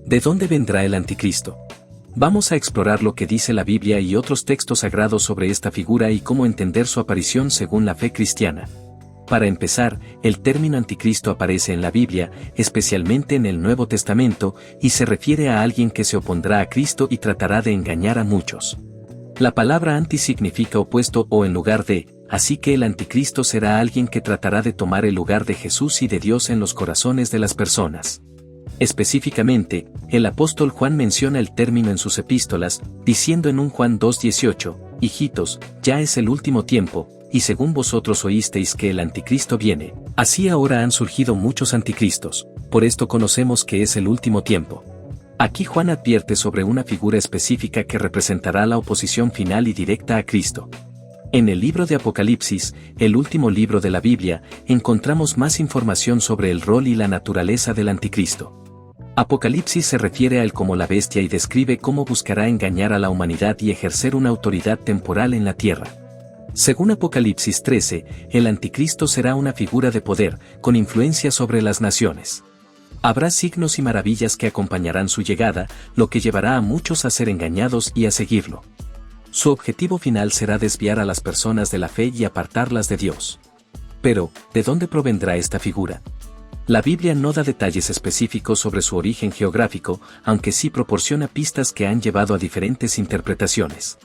¿De dónde vendrá el anticristo? Vamos a explorar lo que dice la Biblia y otros textos sagrados sobre esta figura y cómo entender su aparición según la fe cristiana. Para empezar, el término anticristo aparece en la Biblia, especialmente en el Nuevo Testamento, y se refiere a alguien que se opondrá a Cristo y tratará de engañar a muchos. La palabra anti significa opuesto o en lugar de, así que el anticristo será alguien que tratará de tomar el lugar de Jesús y de Dios en los corazones de las personas. Específicamente, el apóstol Juan menciona el término en sus epístolas, diciendo en 1 Juan 2:18, «Hijitos, ya es el último tiempo, y según vosotros oísteis que el anticristo viene, así ahora han surgido muchos anticristos, por esto conocemos que es el último tiempo». Aquí Juan advierte sobre una figura específica que representará la oposición final y directa a Cristo. En el libro de Apocalipsis, el último libro de la Biblia, encontramos más información sobre el rol y la naturaleza del anticristo. Apocalipsis se refiere a él como la bestia y describe cómo buscará engañar a la humanidad y ejercer una autoridad temporal en la tierra. Según Apocalipsis 13, el anticristo será una figura de poder, con influencia sobre las naciones. Habrá signos y maravillas que acompañarán su llegada, lo que llevará a muchos a ser engañados y a seguirlo. Su objetivo final será desviar a las personas de la fe y apartarlas de Dios. Pero, ¿de dónde provendrá esta figura? La Biblia no da detalles específicos sobre su origen geográfico, aunque sí proporciona pistas que han llevado a diferentes interpretaciones.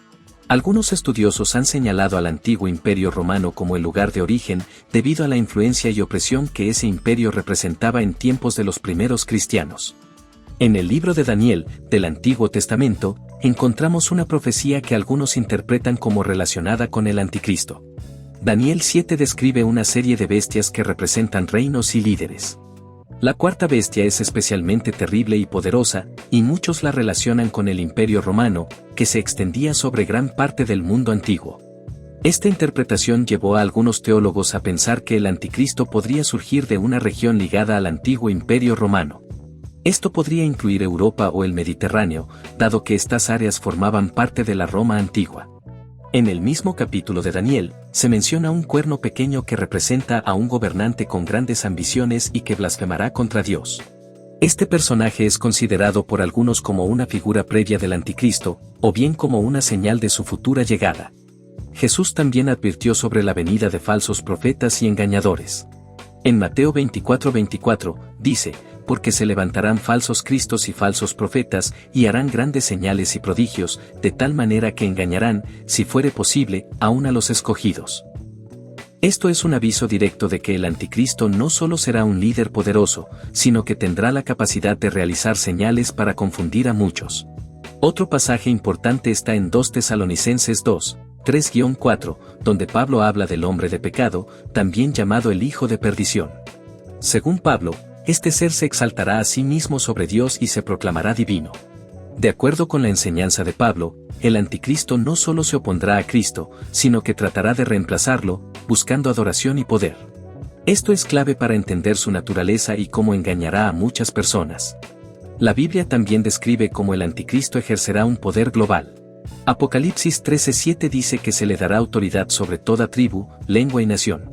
Algunos estudiosos han señalado al antiguo Imperio Romano como el lugar de origen, debido a la influencia y opresión que ese imperio representaba en tiempos de los primeros cristianos. En el libro de Daniel, del Antiguo Testamento, encontramos una profecía que algunos interpretan como relacionada con el anticristo. Daniel 7 describe una serie de bestias que representan reinos y líderes. La cuarta bestia es especialmente terrible y poderosa, y muchos la relacionan con el Imperio Romano, que se extendía sobre gran parte del mundo antiguo. Esta interpretación llevó a algunos teólogos a pensar que el anticristo podría surgir de una región ligada al antiguo Imperio Romano. Esto podría incluir Europa o el Mediterráneo, dado que estas áreas formaban parte de la Roma antigua. En el mismo capítulo de Daniel, se menciona un cuerno pequeño que representa a un gobernante con grandes ambiciones y que blasfemará contra Dios. Este personaje es considerado por algunos como una figura previa del anticristo, o bien como una señal de su futura llegada. Jesús también advirtió sobre la venida de falsos profetas y engañadores. En Mateo 24:24, dice, «Porque se levantarán falsos cristos y falsos profetas, y harán grandes señales y prodigios, de tal manera que engañarán, si fuere posible, aún a los escogidos». Esto es un aviso directo de que el anticristo no solo será un líder poderoso, sino que tendrá la capacidad de realizar señales para confundir a muchos. Otro pasaje importante está en 2 Tesalonicenses 2, 3-4, donde Pablo habla del hombre de pecado, también llamado el hijo de perdición. Según Pablo, este ser se exaltará a sí mismo sobre Dios y se proclamará divino. De acuerdo con la enseñanza de Pablo, el anticristo no solo se opondrá a Cristo, sino que tratará de reemplazarlo, buscando adoración y poder. Esto es clave para entender su naturaleza y cómo engañará a muchas personas. La Biblia también describe cómo el anticristo ejercerá un poder global. Apocalipsis 13:7 dice que se le dará autoridad sobre toda tribu, lengua y nación.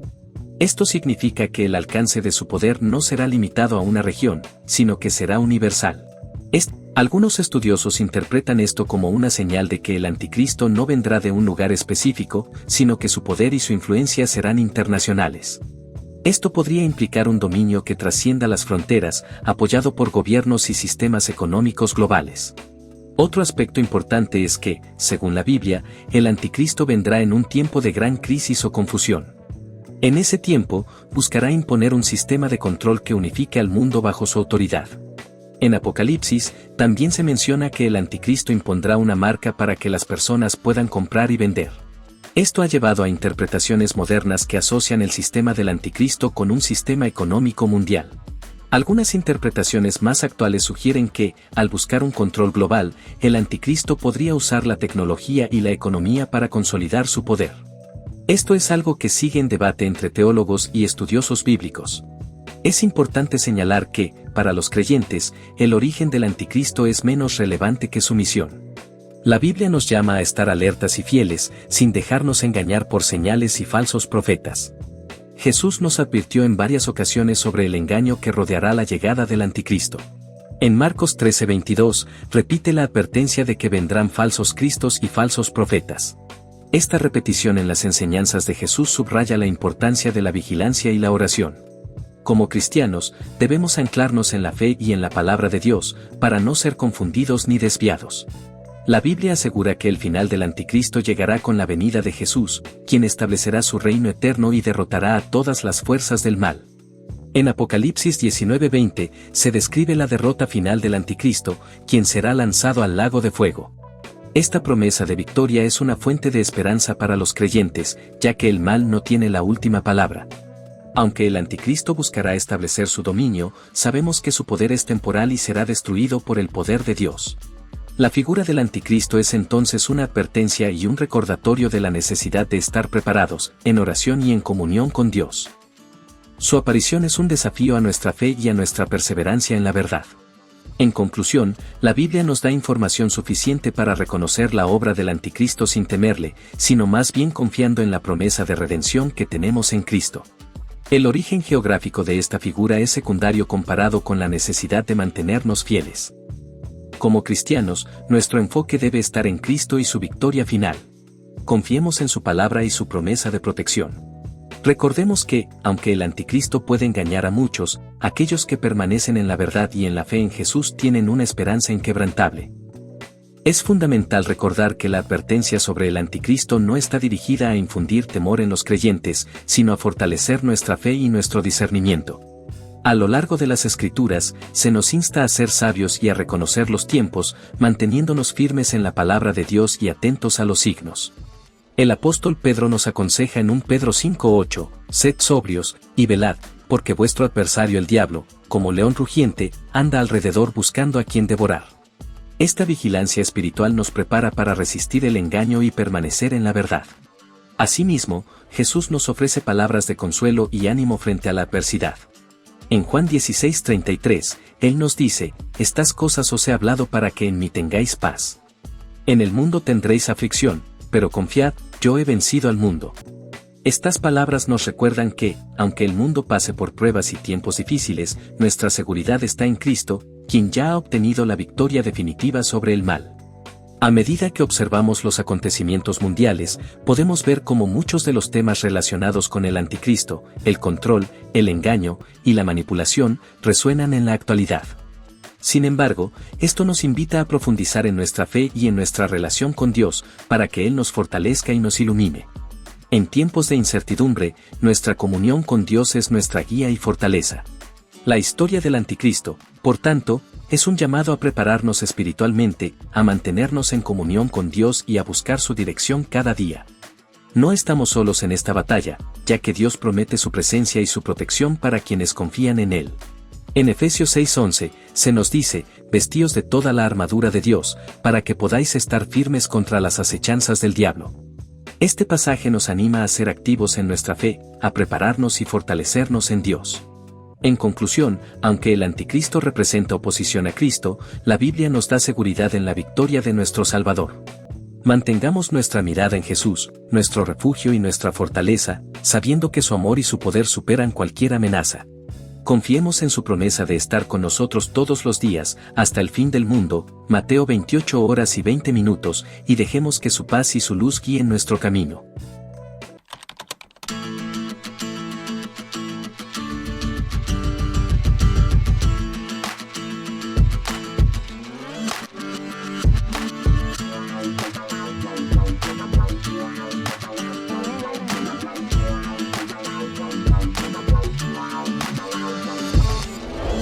Esto significa que el alcance de su poder no será limitado a una región, sino que será universal. Algunos estudiosos interpretan esto como una señal de que el anticristo no vendrá de un lugar específico, sino que su poder y su influencia serán internacionales. Esto podría implicar un dominio que trascienda las fronteras, apoyado por gobiernos y sistemas económicos globales. Otro aspecto importante es que, según la Biblia, el anticristo vendrá en un tiempo de gran crisis o confusión. En ese tiempo, buscará imponer un sistema de control que unifique al mundo bajo su autoridad. En Apocalipsis, también se menciona que el anticristo impondrá una marca para que las personas puedan comprar y vender. Esto ha llevado a interpretaciones modernas que asocian el sistema del anticristo con un sistema económico mundial. Algunas interpretaciones más actuales sugieren que, al buscar un control global, el anticristo podría usar la tecnología y la economía para consolidar su poder. Esto es algo que sigue en debate entre teólogos y estudiosos bíblicos. Es importante señalar que, para los creyentes, el origen del anticristo es menos relevante que su misión. La Biblia nos llama a estar alertas y fieles, sin dejarnos engañar por señales y falsos profetas. Jesús nos advirtió en varias ocasiones sobre el engaño que rodeará la llegada del anticristo. En Marcos 13:22, repite la advertencia de que vendrán falsos cristos y falsos profetas. Esta repetición en las enseñanzas de Jesús subraya la importancia de la vigilancia y la oración. Como cristianos, debemos anclarnos en la fe y en la palabra de Dios, para no ser confundidos ni desviados. La Biblia asegura que el final del anticristo llegará con la venida de Jesús, quien establecerá su reino eterno y derrotará a todas las fuerzas del mal. En Apocalipsis 19:20 se describe la derrota final del anticristo, quien será lanzado al lago de fuego. Esta promesa de victoria es una fuente de esperanza para los creyentes, ya que el mal no tiene la última palabra. Aunque el anticristo buscará establecer su dominio, sabemos que su poder es temporal y será destruido por el poder de Dios. La figura del anticristo es entonces una advertencia y un recordatorio de la necesidad de estar preparados, en oración y en comunión con Dios. Su aparición es un desafío a nuestra fe y a nuestra perseverancia en la verdad. En conclusión, la Biblia nos da información suficiente para reconocer la obra del anticristo sin temerle, sino más bien confiando en la promesa de redención que tenemos en Cristo. El origen geográfico de esta figura es secundario comparado con la necesidad de mantenernos fieles. Como cristianos, nuestro enfoque debe estar en Cristo y su victoria final. Confiemos en su palabra y su promesa de protección. Recordemos que, aunque el anticristo puede engañar a muchos, aquellos que permanecen en la verdad y en la fe en Jesús tienen una esperanza inquebrantable. Es fundamental recordar que la advertencia sobre el anticristo no está dirigida a infundir temor en los creyentes, sino a fortalecer nuestra fe y nuestro discernimiento. A lo largo de las Escrituras, se nos insta a ser sabios y a reconocer los tiempos, manteniéndonos firmes en la palabra de Dios y atentos a los signos. El apóstol Pedro nos aconseja en 1 Pedro 5:8, sed sobrios, y velad, porque vuestro adversario el diablo, como león rugiente, anda alrededor buscando a quien devorar. Esta vigilancia espiritual nos prepara para resistir el engaño y permanecer en la verdad. Asimismo, Jesús nos ofrece palabras de consuelo y ánimo frente a la adversidad. En Juan 16:33, Él nos dice, estas cosas os he hablado para que en mí tengáis paz. En el mundo tendréis aflicción, pero confiad, yo he vencido al mundo. Estas palabras nos recuerdan que, aunque el mundo pase por pruebas y tiempos difíciles, nuestra seguridad está en Cristo, quien ya ha obtenido la victoria definitiva sobre el mal. A medida que observamos los acontecimientos mundiales, podemos ver cómo muchos de los temas relacionados con el anticristo, el control, el engaño y la manipulación, resuenan en la actualidad. Sin embargo, esto nos invita a profundizar en nuestra fe y en nuestra relación con Dios, para que Él nos fortalezca y nos ilumine. En tiempos de incertidumbre, nuestra comunión con Dios es nuestra guía y fortaleza. La historia del anticristo, por tanto, es un llamado a prepararnos espiritualmente, a mantenernos en comunión con Dios y a buscar su dirección cada día. No estamos solos en esta batalla, ya que Dios promete su presencia y su protección para quienes confían en Él. En Efesios 6:11, se nos dice, vestíos de toda la armadura de Dios, para que podáis estar firmes contra las acechanzas del diablo. Este pasaje nos anima a ser activos en nuestra fe, a prepararnos y fortalecernos en Dios. En conclusión, aunque el anticristo representa oposición a Cristo, la Biblia nos da seguridad en la victoria de nuestro Salvador. Mantengamos nuestra mirada en Jesús, nuestro refugio y nuestra fortaleza, sabiendo que su amor y su poder superan cualquier amenaza. Confiemos en su promesa de estar con nosotros todos los días, hasta el fin del mundo, Mateo 28:20, y dejemos que su paz y su luz guíen nuestro camino.